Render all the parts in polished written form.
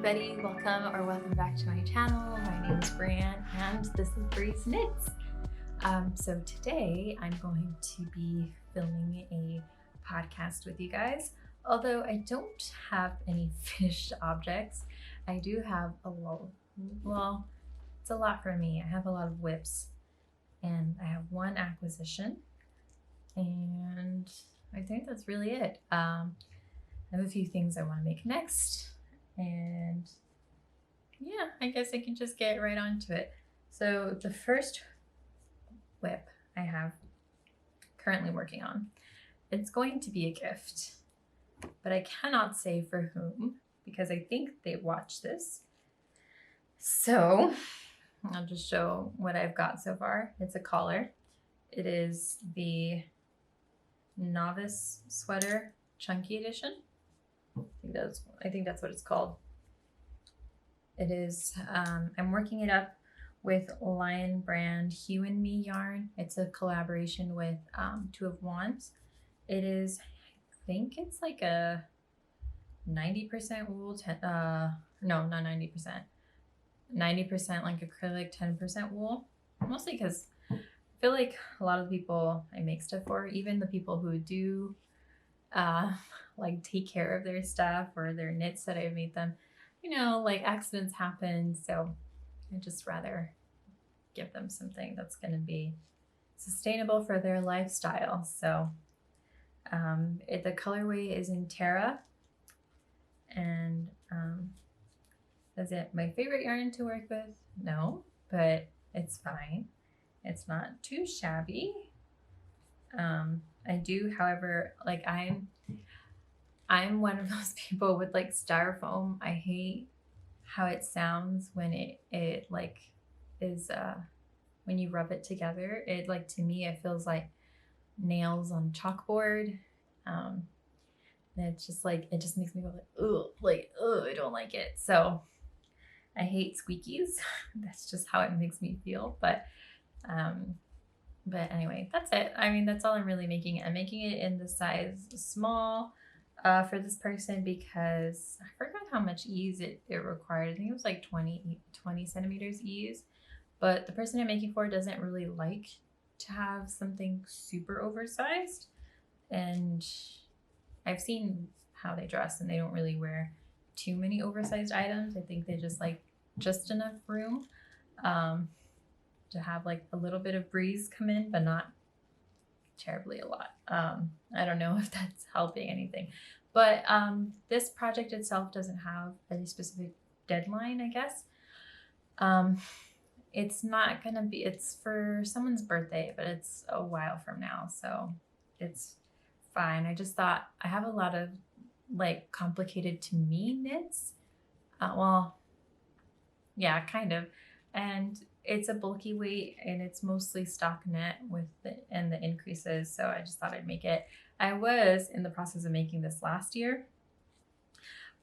everybody, welcome back to my channel. My name is Bran and this is Bree's Knits. So today I'm going to be filming a podcast with you guys. Although I don't have any finished objects, I do have well, it's a lot for me. I have a lot of whips and I have one acquisition and I think that's really it. I have a few things I want to make next. And yeah, I guess I can just get right onto it. So the first whip I have currently working on, it's going to be a gift, but I cannot say for whom because I think they watch this. So I'll just show what I've got so far. It's a collar. It is the Novice sweater chunky edition. I think that's what it's called. It is, I'm working it up with Lion brand Hue and Me yarn. It's a collaboration with Two of Wands. It is, I think it's like a 90% wool, no, not 90%. 90% like acrylic, 10% wool. Mostly because I feel like a lot of the people I make stuff for, even the people who do like take care of their stuff or their knits that I've made them, you know, like accidents happen. So I just rather give them something that's going to be sustainable for their lifestyle. So the colorway is in Terra, and is it my favorite yarn to work with? No, but it's fine. It's not too shabby. I do, however, like I'm one of those people with like styrofoam. I hate how it sounds when it like is when you rub it together. It, like, to me it feels like nails on chalkboard. And it's just like, it just makes me go like, ugh, I don't like it. So I hate squeakies. That's just how it makes me feel. But anyway, that's it. I mean, that's all I'm really making. I'm making it in the size small for this person because I forgot how much ease it required. I think it was like 20 centimeters ease. But the person I'm making for doesn't really like to have something super oversized. And I've seen how they dress and they don't really wear too many oversized items. I think they just like just enough room to have like a little bit of breeze come in, but not terribly a lot. I don't know if that's helping anything, but this project itself doesn't have a specific deadline, I guess. It's not gonna be, it's for someone's birthday, but it's a while from now, so it's fine. I just thought I have a lot of like complicated to me knits. Well, yeah, kind of. And it's a bulky weight and it's mostly stock knit with the increases. So I just thought I'd make it. I was in the process of making this last year,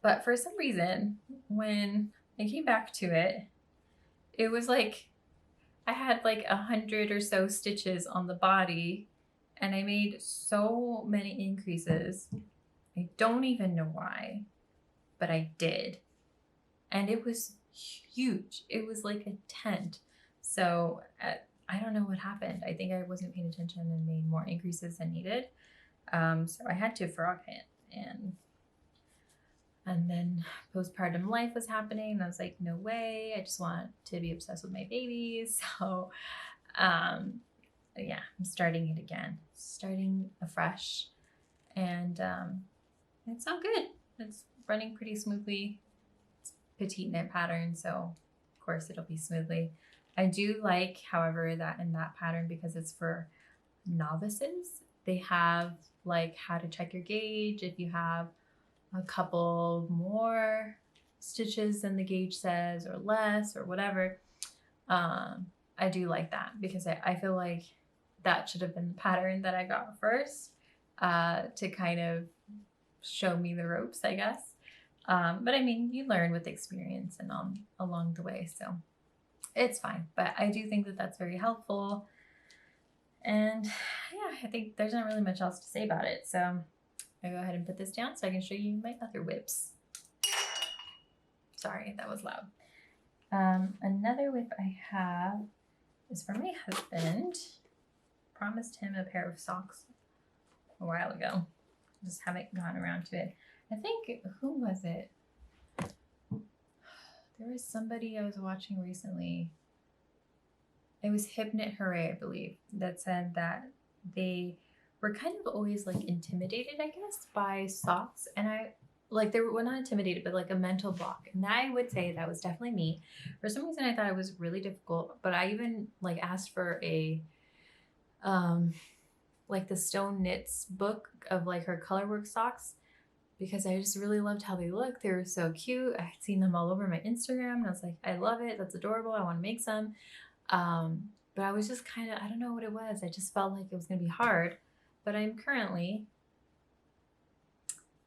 but for some reason, when I came back to it, it was like, I had like 100 or so stitches on the body and I made so many increases. I don't even know why, but I did. And it was huge. It was like a tent. So I don't know what happened. I think I wasn't paying attention and made more increases than needed. So I had to frog it. And then postpartum life was happening. And I was like, no way. I just want to be obsessed with my babies. So yeah, I'm starting it again. Starting afresh. And it's all good. It's running pretty smoothly. It's petite knit pattern, so of course it'll be smoothly. I do like, however, that in that pattern, because it's for novices, they have like how to check your gauge if you have a couple more stitches than the gauge says or less or whatever. I do like that because I feel like that should have been the pattern that I got first to kind of show me the ropes, I guess. But I mean, you learn with experience and along the way, so it's fine. But I do think that that's very helpful. And yeah, I think there's not really much else to say about it. So I go ahead and put this down so I can show you my other whips. Sorry, that was loud. Another whip I have is for my husband. Promised him a pair of socks a while ago. Just haven't gotten around to it. I think, who was it? There was somebody I was watching recently. It was Hypnot Hooray, I believe, that said that they were kind of always like intimidated, I guess, by socks. And I like, they were, well, not intimidated, but like a mental block. And I would say that was definitely me. For some reason, I thought it was really difficult, but I even like asked for a, like the Stone Knits book of like her colorwork socks, because I just really loved how they looked. They were so cute. I had seen them all over my Instagram and I was like, I love it. That's adorable. I want to make some. But I was just kind of, I don't know what it was. I just felt like it was going to be hard. But I'm currently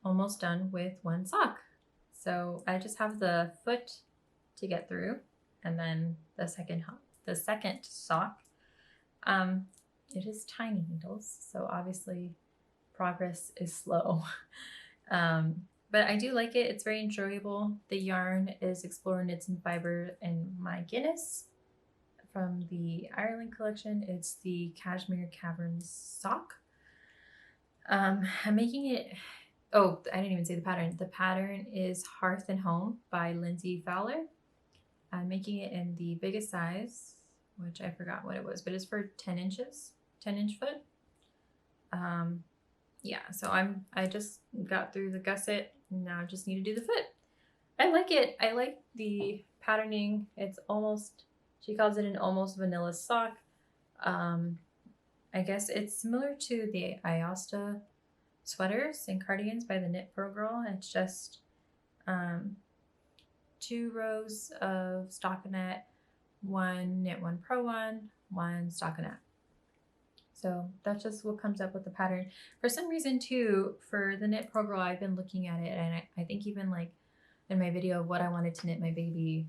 almost done with one sock. So I just have the foot to get through, and then the second sock. It is tiny needles, so obviously progress is slow. But I do like it. It's very enjoyable. The yarn is Explore Knits and Fiber and My Guinness from the Ireland collection. It's the Cashmere Caverns sock. I'm making it, oh, I didn't even say the pattern. The pattern is Hearth and Home by Lindsay Fowler. I'm making it in the biggest size, which I forgot what it was, but it's for 10 inches, 10-inch foot. Yeah, so I just got through the gusset, and now I just need to do the foot. I like it. I like the patterning. It's almost, she calls it an almost vanilla sock. I guess it's similar to the Iosta sweaters and cardigans by the Knit Pro Girl. It's just 2 rows of stockinette, 1 Knit One Pro one stockinette. So that's just what comes up with the pattern. For some reason too, for the Knit Pro Girl, I've been looking at it, and I think even like in my video of what I wanted to knit my baby,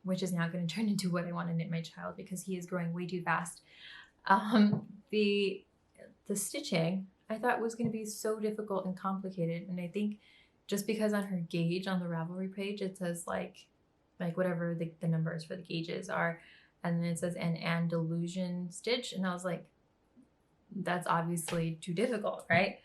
which is now going to turn into what I want to knit my child because he is growing way too fast. The stitching I thought was going to be so difficult and complicated, and I think just because on her gauge on the Ravelry page it says like whatever the numbers for the gauges are, and then it says an Andalusian stitch, and I was like, that's obviously too difficult, right?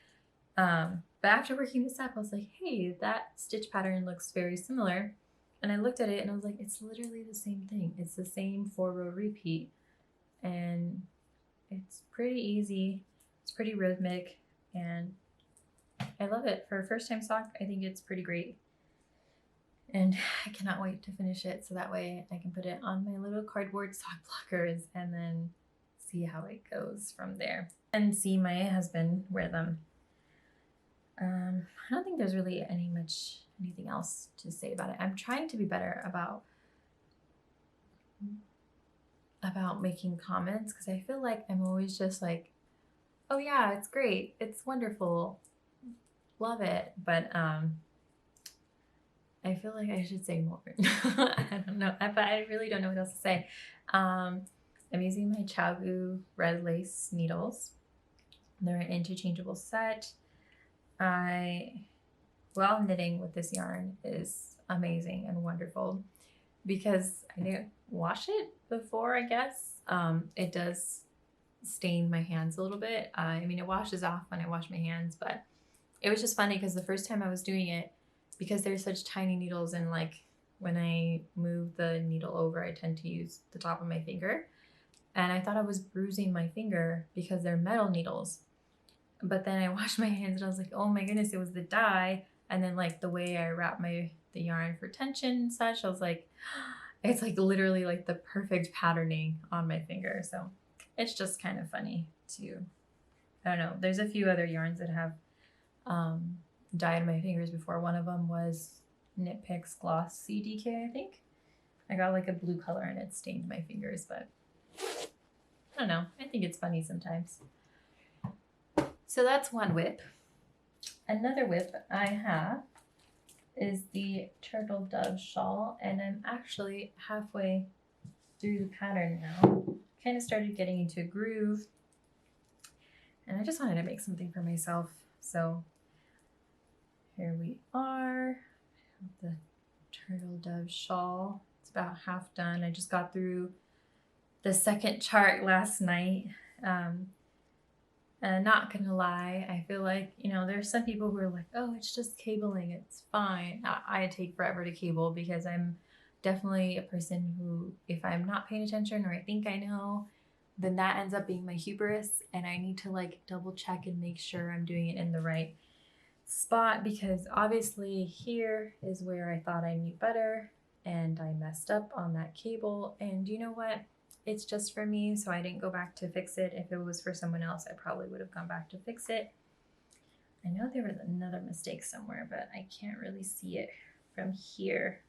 But after working this up, I was like, hey, that stitch pattern looks very similar. And I looked at it and I was like, it's literally the same thing. It's the same 4-row repeat. And it's pretty easy. It's pretty rhythmic. And I love it. For a first time sock, I think it's pretty great. And I cannot wait to finish it so that way I can put it on my little cardboard sock blockers and then see how it goes from there and see my husband wear them. I don't think there's really anything else to say about it. I'm trying to be better about making comments, because I feel like I'm always just like, oh yeah, it's great, it's wonderful, love it, but I feel like I should say more. I don't know, but I really don't know what else to say. I'm using my Chagu red lace needles. They're an interchangeable set. Well, knitting with this yarn is amazing and wonderful because I didn't wash it before, I guess. It does stain my hands a little bit. I mean, it washes off when I wash my hands, but it was just funny because the first time I was doing it, because they're such tiny needles, and like when I move the needle over, I tend to use the top of my finger. And I thought I was bruising my finger because they're metal needles. But then I washed my hands and I was like, oh my goodness, it was the dye. And then like the way I wrap the yarn for tension and such, I was like, it's like literally like the perfect patterning on my finger. So it's just kind of funny to, I don't know. There's a few other yarns that have dye on my fingers before. One of them was Knit Picks Gloss CDK, I think. I got like a blue color and it stained my fingers, but I don't know. I think it's funny sometimes. So that's one whip. Another whip I have is the Turtle Dove shawl, and I'm actually halfway through the pattern now. Kind of started getting into a groove, and I just wanted to make something for myself. So here we are. The turtle dove shawl. It's about half done. I just got through the second chart last night. And not gonna lie, I feel like, there's some people who are like, oh, it's just cabling, it's fine. I take forever to cable because I'm definitely a person who, if I'm not paying attention or I think I know, then that ends up being my hubris, and I need to like double check and make sure I'm doing it in the right spot, because obviously here is where I thought I knew better and I messed up on that cable. And you know what? It's just for me, so I didn't go back to fix it. If it was for someone else, I probably would have gone back to fix it. I know there was another mistake somewhere, but I can't really see it from here.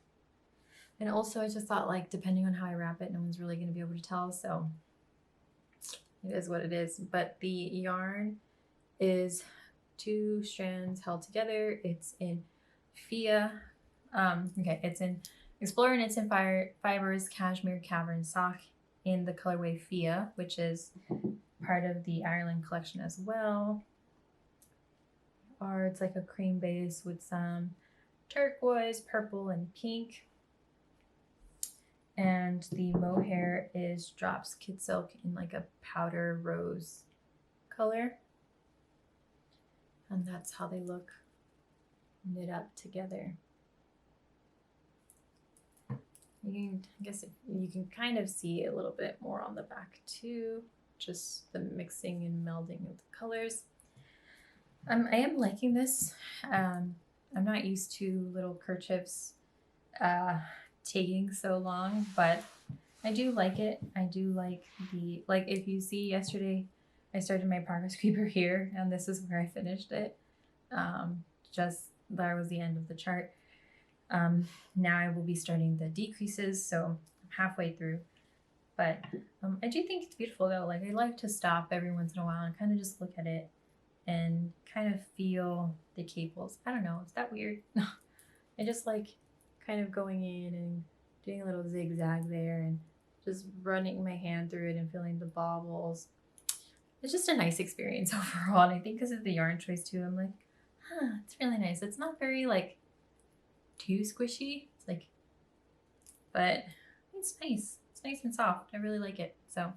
And also I just thought, like, depending on how I wrap it, no one's really going to be able to tell, so it is what it is. But the yarn is 2 strands held together. It's in Fia. It's in Explorer Knits and Fibers Cashmere Cavern Sock in the colorway Fia, which is part of the Ireland collection as well. Or it's like a cream base with some turquoise, purple, and pink. And the mohair is Drops Kid Silk in like a powder rose color. And that's how they look knit up together. I guess you can kind of see a little bit more on the back too, just the mixing and melding of the colors. I am liking this. I'm not used to little kerchiefs taking so long, but I do like it. I do like if you see yesterday, I started my progress creeper here, and this is where I finished it. Just that was the end of the chart. Now I will be starting the decreases, so I'm halfway through. But I do think it's beautiful though. Like, I like to stop every once in a while and kind of just look at it and kind of feel the cables. I don't know, is that weird? I just like kind of going in and doing a little zigzag there and just running my hand through it and feeling the bobbles. It's just a nice experience overall, and I think because of the yarn choice too, I'm like, it's really nice. It's not very like too squishy. It's like, but it's nice. It's nice and soft. I really like it. So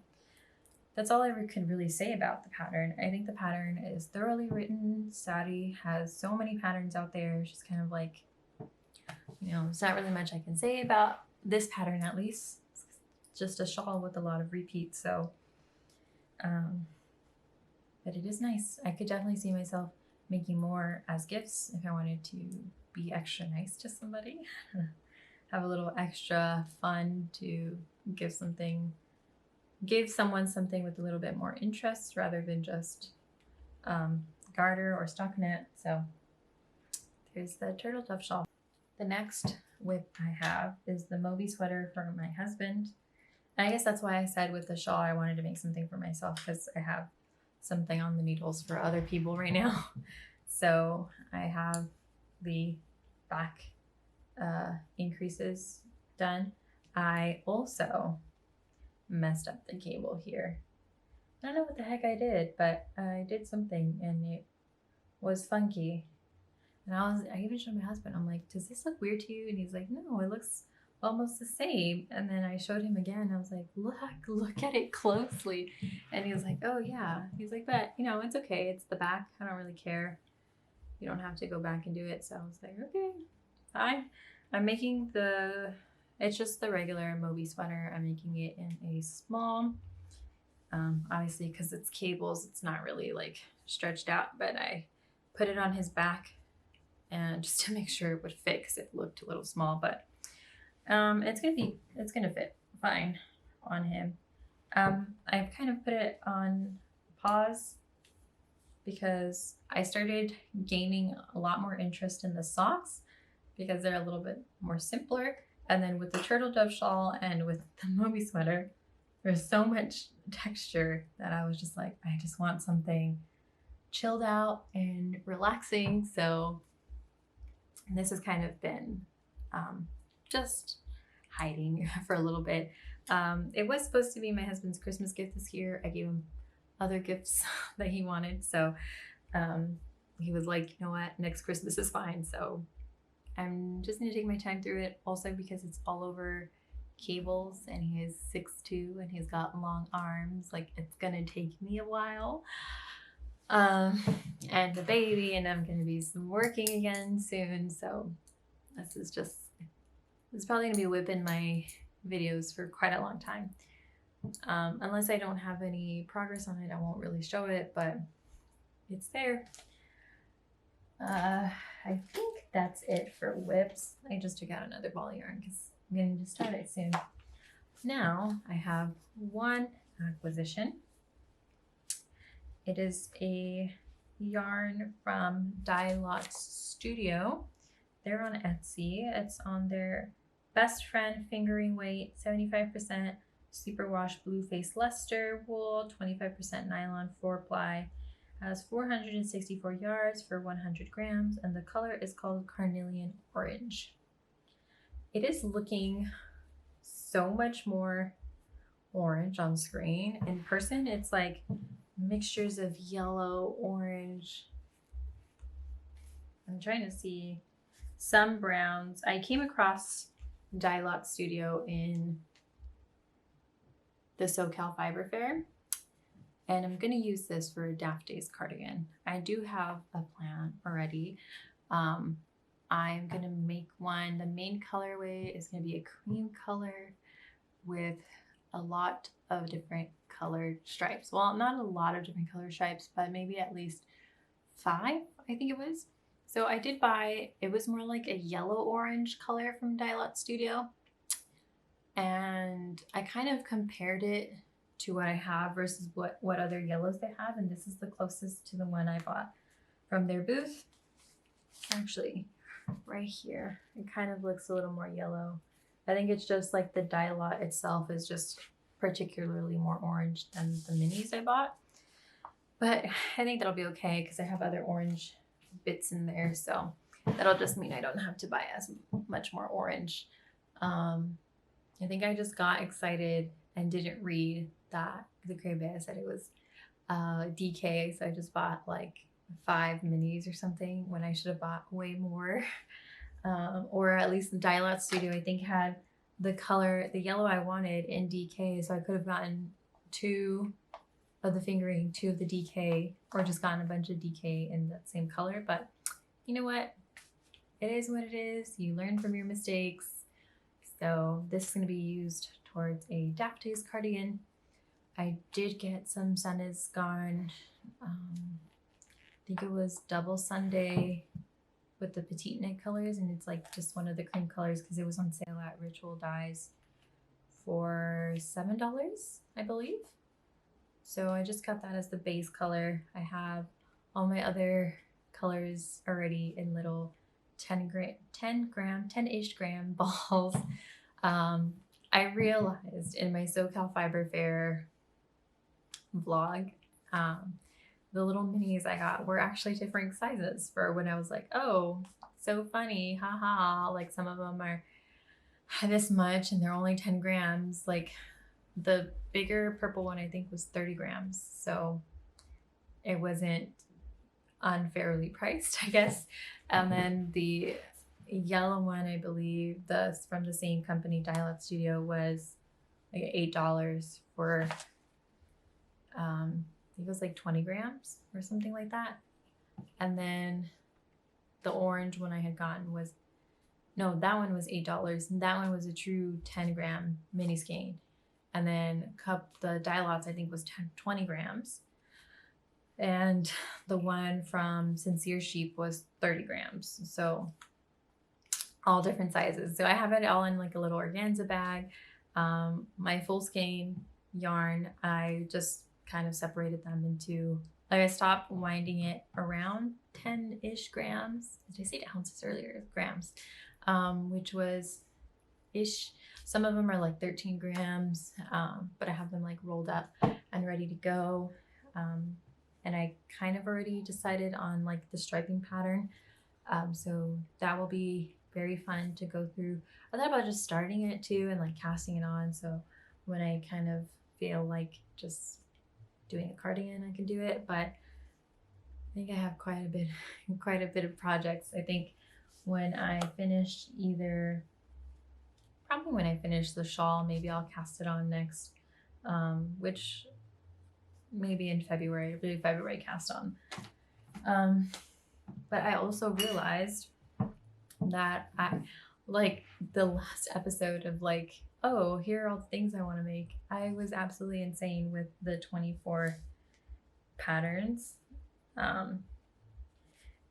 that's all I could really say about the pattern. I think the pattern is thoroughly written. Sadie has so many patterns out there. She's kind of like, there's not really much I can say about this pattern, at least. It's just a shawl with a lot of repeats. So, but it is nice. I could definitely see myself making more as gifts if I wanted to be extra nice to somebody. Have a little extra fun to give someone something with a little bit more interest rather than just garter or stockinette. So there's the turtle dove shawl. The next whip I have is the Moby sweater for my husband. And I guess that's why I said with the shawl I wanted to make something for myself, because I have something on the needles for other people right now. So I have the back increases done. I also messed up the cable here. I don't know what the heck I did, but I did something and it was funky. And I even showed my husband, I'm like, does this look weird to you? And he's like, no, it looks almost the same. And then I showed him again. I was like, look at it closely. And he was like, oh yeah. He's like, but it's okay. It's the back. I don't really care. You don't have to go back and do it. So I was like, okay, fine. I'm making it's just the regular Moby sweater. I'm making it in a small. Obviously, because it's cables, it's not really like stretched out, but I put it on his back and just to make sure it would fit, because it looked a little small, but it's gonna fit fine on him. I've kind of put it on pause because I started gaining a lot more interest in the socks because they're a little bit more simpler. And then with the turtle dove shawl and with the Moby sweater, there's so much texture that I was just like, I just want something chilled out and relaxing. So this has kind of been just hiding for a little bit. It was supposed to be my husband's Christmas gift this year. I gave him other gifts that he wanted. So he was like, you know what, next Christmas is fine. So I'm just gonna take my time through it, also because it's all over cables and he is 6'2" and he's got long arms. Like, it's gonna take me a while. And the baby, and I'm gonna be working again soon, so it's probably gonna be whipping my videos for quite a long time. Unless I don't have any progress on it, I won't really show it, but it's there. I think that's it for whips. I just took out another ball of yarn because I'm going to start it soon. Now I have one acquisition. It is a yarn from Dye Lot Studio. They're on Etsy. It's on their Best Friend fingering weight, 75% superwash blue face luster wool, 25% nylon 4-ply. Has 464 yards for 100 grams, and the color is called Carnelian Orange. It is looking so much more orange on screen. In person, it's like mixtures of yellow, orange. I'm trying to see some browns. I came across Dye Lot Studio in the SoCal Fiber Fair, and I'm going to use this for a Daft Days cardigan. I do have a plan already. I'm going to make one. The main colorway is going to be a cream color with a lot of different colored stripes. Well, not a lot of different color stripes, but maybe at least 5, I think it was. So I did buy, it was more like a yellow-orange color from Dye Lot Studio. And I kind of compared it to what I have versus what other yellows they have, and this is the closest to the one I bought from their booth. Actually, right here, it kind of looks a little more yellow. I think it's just like the Dye Lot itself is just particularly more orange than the minis I bought. But I think that'll be okay because I have other orange bits in there, so that'll just mean I don't have to buy as much more orange. I think I just got excited and didn't read that the Cray said it was DK, so I just bought like 5 minis or something when I should have bought way more. Or at least the Dye Lot Studio, I think, had the color, the yellow I wanted in DK, so I could have gotten 2 of the fingering, 2 of the DK, or just gotten a bunch of DK in that same color. But you know what? It is what it is. You learn from your mistakes. So this is going to be used towards a Daft Days cardigan. I did get some Sun Is Gone. I think it was double Sunday with the petite knit colors, and it's like just one of the cream colors because it was on sale at Ritual Dyes for $7, I believe. So I just got that as the base color. I have all my other colors already in little 10-ish gram balls. I realized in my SoCal Fiber Fair vlog, the little minis I got were actually different sizes for when I was like, oh, so funny, haha. Like some of them are this much and they're only 10 grams. Like the bigger purple one, I think, was 30 grams. So it wasn't unfairly priced, I guess. And then the yellow one, I believe, from the same company, Dye Lot Studio, was like $8 for I think it was like 20 grams or something like that. And then the orange one I had gotten was, no, that one was $8. And that one was a true 10-gram mini skein. And then the Dye Lots, I think, was 20 grams. And the one from Sincere Sheep was 30 grams. So all different sizes. So I have it all in like a little organza bag. My full skein yarn, I just kind of separated them into, like, I stopped winding it around 10-ish grams. Did I say ounces earlier? Grams. Which was ish. Some of them are like 13 grams, but I have them like rolled up and ready to go. And I kind of already decided on like the striping pattern. So that will be very fun to go through. I thought about just starting it too and like casting it on. So when I kind of feel like just doing a cardigan, I can do it. But I think I have quite a bit of projects. I think when I finish probably when I finish the shawl, maybe I'll cast it on next, which maybe in February, really February cast on. But I also realized that I, like the last episode of like, oh, here are all the things I want to make. I was absolutely insane with the 24 patterns.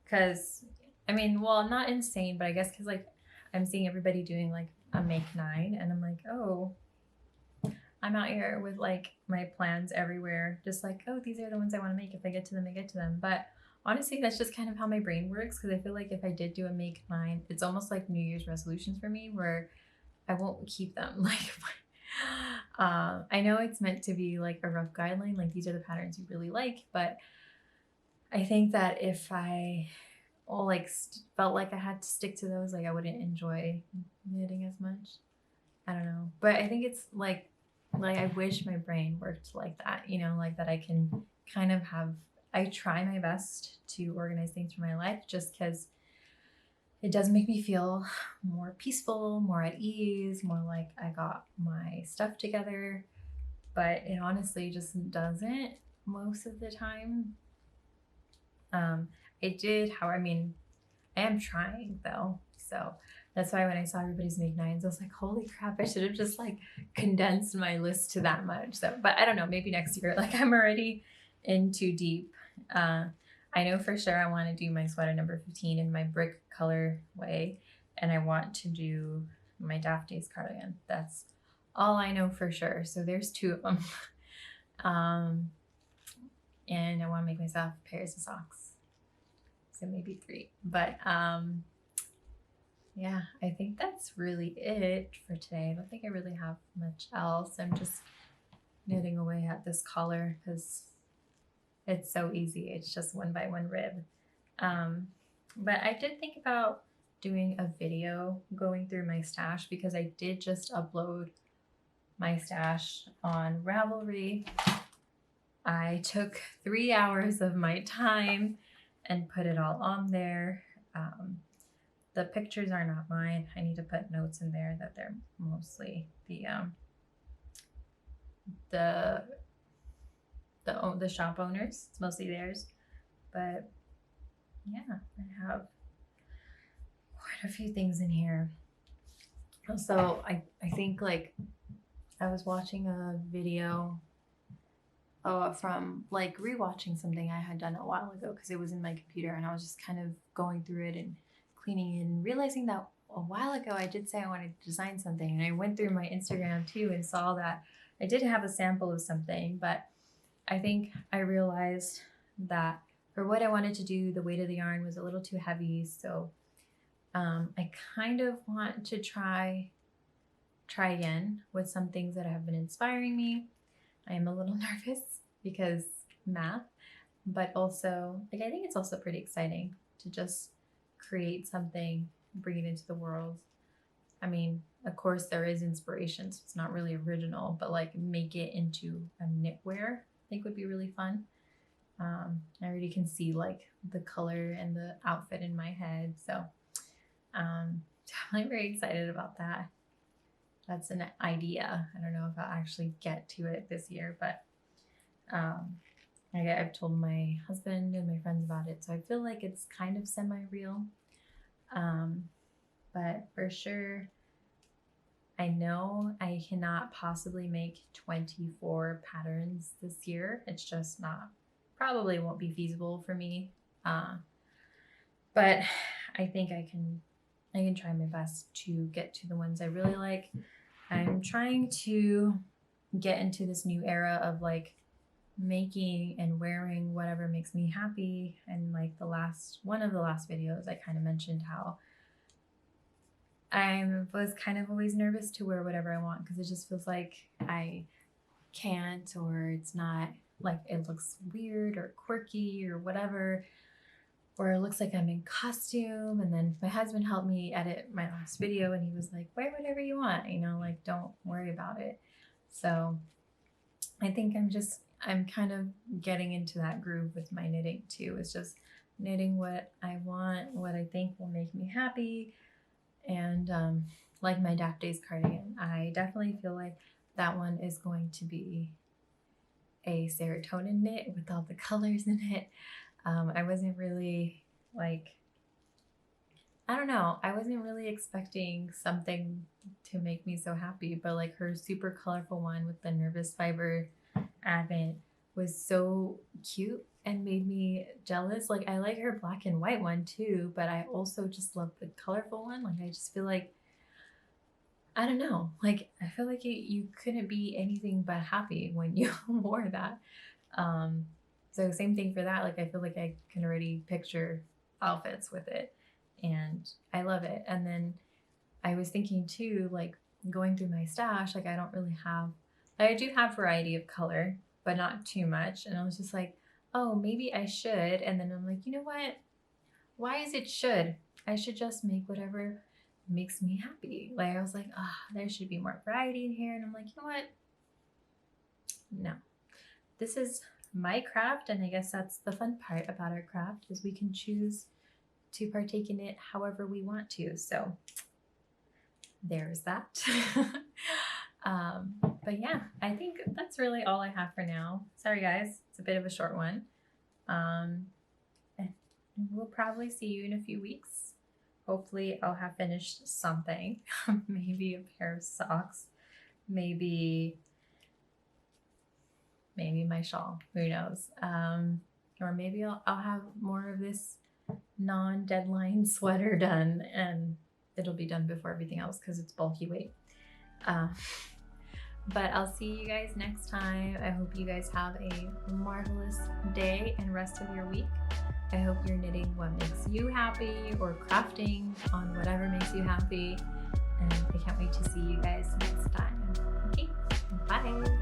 Because I mean, well, not insane, but I guess because like I'm seeing everybody doing like a make 9, and I'm like, oh, I'm out here with like my plans everywhere, just like, oh, these are the ones I want to make. If I get to them, I get to them. But honestly, that's just kind of how my brain works, because I feel like if I did do a make 9, it's almost like New Year's resolutions for me, where I won't keep them. Like, I know it's meant to be like a rough guideline, like these are the patterns you really like, but I think that if I felt like I had to stick to those, like I wouldn't enjoy knitting as much. I don't know, but I think it's like I wish my brain worked like that, you know, like that I can kind of have. I try my best to organize things for my life, just because it does make me feel more peaceful, more at ease, more like I got my stuff together. But it honestly just doesn't most of the time. It did, how I mean, I am trying though. So that's why when I saw everybody's make 9s, I was like, holy crap, I should have just like condensed my list to that much. So, but I don't know, maybe next year. Like I'm already in too deep. I know for sure I want to do my sweater number 15 in my brick color way, and I want to do my Daphne's cardigan. That's all I know for sure. So there's 2 of them. And I want to make myself pairs of socks. So maybe 3. But yeah, I think that's really it for today. I don't think I really have much else. I'm just knitting away at this collar because it's so easy. It's just 1 by 1 rib. But I did think about doing a video going through my stash, because I did just upload my stash on Ravelry. I took 3 hours of my time and put it all on there. The pictures are not mine. I need to put notes in there that they're mostly the shop owners. It's mostly theirs. But yeah, I have quite a few things in here. Also, I think like I was watching a video from like rewatching something I had done a while ago, because it was in my computer, and I was just kind of going through it and cleaning and realizing that a while ago I did say I wanted to design something, and I went through my Instagram too and saw that I did have a sample of something, but I think I realized that for what I wanted to do, the weight of the yarn was a little too heavy. So I kind of want to try again with some things that have been inspiring me. I am a little nervous because math, but also like I think it's also pretty exciting to just create something, bring it into the world. I mean, of course there is inspiration, so it's not really original, but like make it into a knitwear, I think would be really fun. I already can see like the color and the outfit in my head, so definitely very excited about that. That's an idea. I don't know if I'll actually get to it this year, but I've told my husband and my friends about it, so I feel like it's kind of semi-real. But for sure, I know I cannot possibly make 24 patterns this year. It's just not, probably won't be feasible for me. But I think I can try my best to get to the ones I really like. I'm trying to get into this new era of like making and wearing whatever makes me happy. And like one of the last videos, I kind of mentioned how I was kind of always nervous to wear whatever I want, because it just feels like I can't, or it's not, like it looks weird or quirky or whatever, or it looks like I'm in costume. And then my husband helped me edit my last video, and he was like, wear whatever you want, you know, like don't worry about it. So I think I'm kind of getting into that groove with my knitting too. It's just knitting what I want, what I think will make me happy. And like my Dap Days cardigan, I definitely feel like that one is going to be a serotonin knit with all the colors in it. I wasn't really like, I don't know, I wasn't really expecting something to make me so happy, but like her super colorful one with the Nervous Fiber Advent was so cute and made me jealous. Like I like her black and white one too, but I also just love the colorful one. Like I just feel like, I don't know, like I feel like you couldn't be anything but happy when you wore that. So same thing for that. Like I feel like I can already picture outfits with it, and I love it. And then I was thinking too, like going through my stash, like I don't really have, I do have variety of color, but not too much. And I was just like, oh, maybe I should. And then I'm like, you know what? Why is it should? I should just make whatever makes me happy. Like I was like, there should be more variety in here. And I'm like, you know what? No, this is my craft. And I guess that's the fun part about our craft, is we can choose to partake in it however we want to. So there's that. But yeah, I think that's really all I have for now. Sorry guys, it's a bit of a short one. And we'll probably see you in a few weeks. Hopefully I'll have finished something. Maybe a pair of socks, maybe my shawl, who knows? Or maybe I'll have more of this non-deadline sweater done, and it'll be done before everything else because it's bulky weight. But I'll see you guys next time. I hope you guys have a marvelous day and rest of your week. I hope you're knitting what makes you happy, or crafting on whatever makes you happy. And I can't wait to see you guys next time. Okay, bye.